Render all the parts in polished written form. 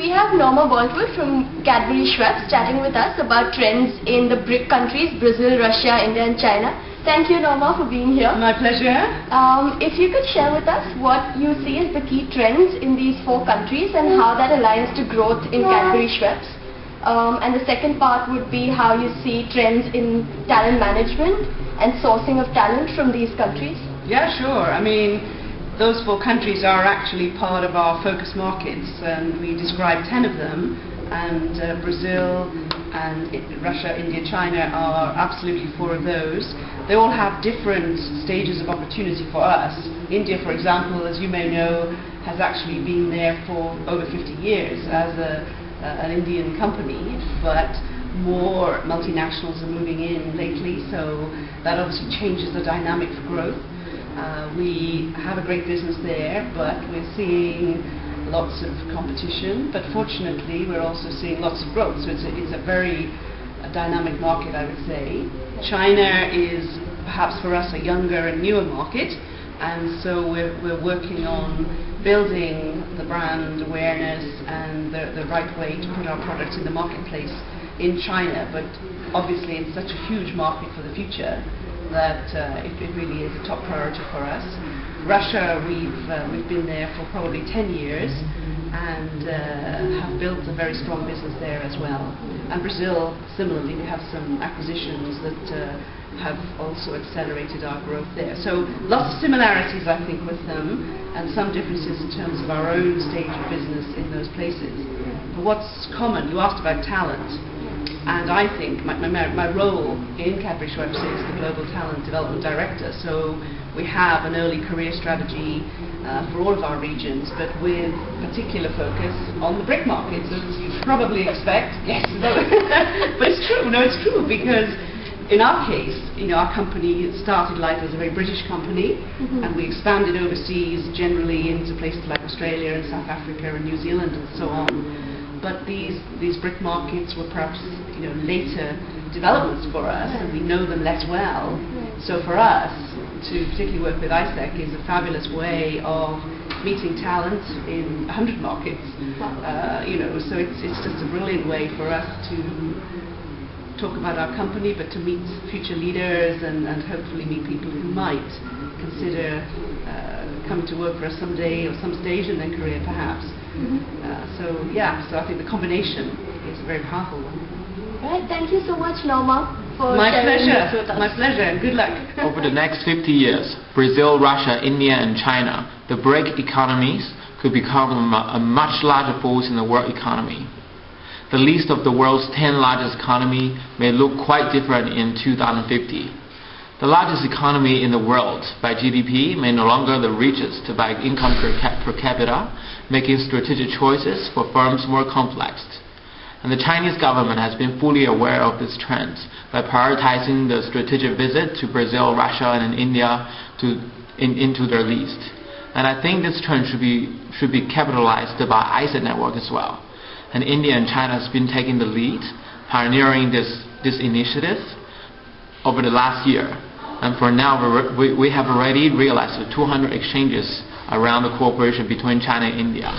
we have Norma Baldwin from Cadbury Schweppes chatting with us about trends in the BRIC countries, Brazil, Russia, India and China. Thank you, Norma, for being here. My pleasure. If you could share with us what you see as the key trends in these 4 countries and how that aligns to growth in Cadbury Schweppes. And the second part would be how you see trends in talent management and sourcing of talent from these countries. Yeah, sure. I mean, those 4 countries are actually part of our focus markets, and we describe 10 of them, and Brazil and Russia, India, China are absolutely 4 of those. They all have different stages of opportunity for us. India, for example, as you may know, has actually been there for over 50 years as an Indian company, but more multinationals are moving in lately, so that obviously changes the dynamic for growth. We have a great business there, but we're seeing lots of competition, but fortunately we're also seeing lots of growth, so it's a very dynamic market, I would say. China is perhaps for us a younger and newer market, and so we're working on building the brand awareness and the right way to put our products in the marketplace in China, but obviously it's such a huge market for the future that it really is a top priority for us. Russia, we've been there for probably 10 years and have built a very strong business there as well. And Brazil, similarly, we have some acquisitions that have also accelerated our growth there. So lots of similarities, I think, with them, and some differences in terms of our own stage of business in those places. But what's common? You asked about talent. And I think my role in Cadbury Schweppes is the Global Talent Development Director. So we have an early career strategy for all of our regions, but with particular focus on the BRIC markets, as you probably expect. Yes, no. But it's true. No, it's true, because in our case, our company started life as a very British company, and we expanded overseas, generally into places like Australia and South Africa and New Zealand and so on. But these BRIC markets were perhaps later developments for us, and we know them less well. So for us to particularly work with AIESEC is a fabulous way of meeting talent in 100 markets. So it's just a brilliant way for us to talk about our company, but to meet future leaders and hopefully meet people who might consider coming to work for us someday or some stage in their career, perhaps. So I think the combination is a very powerful one. Right, thank you so much, Norma, for My sharing pleasure. this with us. My pleasure, and good luck. Over the next 50 years, Brazil, Russia, India and China, the BRIC economies could become a much larger force in the world economy. The list of the world's 10 largest economies may look quite different in 2050. The largest economy in the world by GDP may no longer the richest by income per capita, making strategic choices for firms more complex. And the Chinese government has been fully aware of this trend by prioritizing the strategic visit to Brazil, Russia and India into their list. And I think this trend should be capitalized by AIESEC network as well. And India and China has been taking the lead, pioneering this initiative over the last year. And for now, we have already realized 200 exchanges around the cooperation between China and India.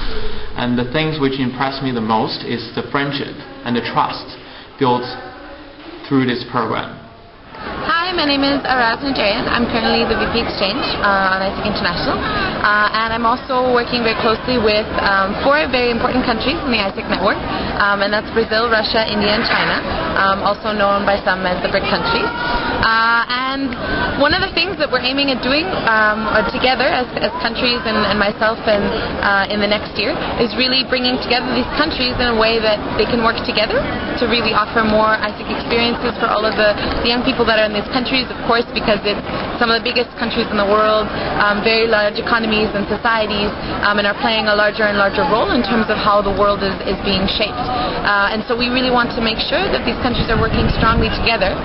And the things which impress me the most is the friendship and the trust built through this program. Hi, my name is Araz Nigerian. I'm currently the VP Exchange on AIESEC International, and I'm also working very closely with 4 very important countries in the AIESEC network, and that's Brazil, Russia, India and China, also known by some as the BRIC countries. And one of the things that we're aiming at doing together as countries and myself and in the next year is really bringing together these countries in a way that they can work together to really offer more AIESEC experiences for all of the young people that are in these countries, of course, because it's some of the biggest countries in the world, very large economies and societies, and are playing a larger and larger role in terms of how the world is being shaped. And so we really want to make sure that these countries are working strongly together,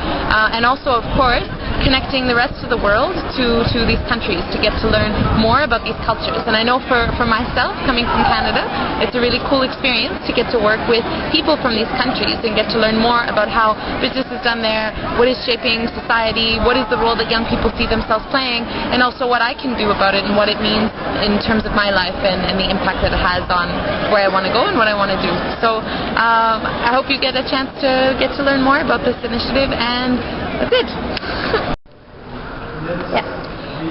and also, of course, connecting the rest of the world to these countries to get to learn more about these cultures. And I know for myself, coming from Canada, it's a really cool experience to get to work with people from these countries and get to learn more about how business is done there, what is shaping society, what is the role that young people see themselves playing, and also what I can do about it and what it means in terms of my life and the impact that it has on where I want to go and what I want to do. So I hope you get a chance to get to learn more about this initiative, and that's it. Yeah.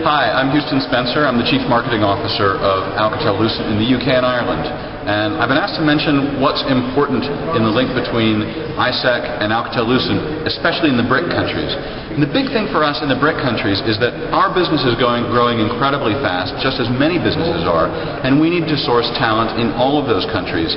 Hi, I'm Houston Spencer. I'm the Chief Marketing Officer of Alcatel-Lucent in the UK and Ireland. And I've been asked to mention what's important in the link between AIESEC and Alcatel-Lucent, especially in the BRIC countries. And the big thing for us in the BRIC countries is that our business is growing incredibly fast, just as many businesses are, and we need to source talent in all of those countries.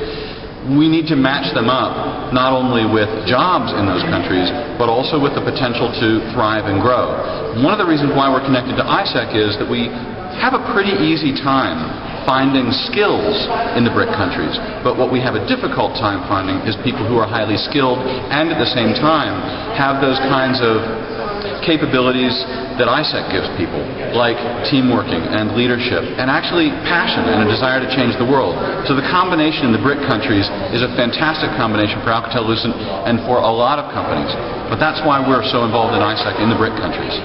We need to match them up not only with jobs in those countries, but also with the potential to thrive and grow. One of the reasons why we're connected to AIESEC is that we have a pretty easy time finding skills in the BRIC countries, but what we have a difficult time finding is people who are highly skilled and at the same time have those kinds of capabilities that AIESEC gives people, like teamworking and leadership, and actually passion and a desire to change the world. So the combination in the BRIC countries is a fantastic combination for Alcatel-Lucent and for a lot of companies. But that's why we're so involved in AIESEC in the BRIC countries.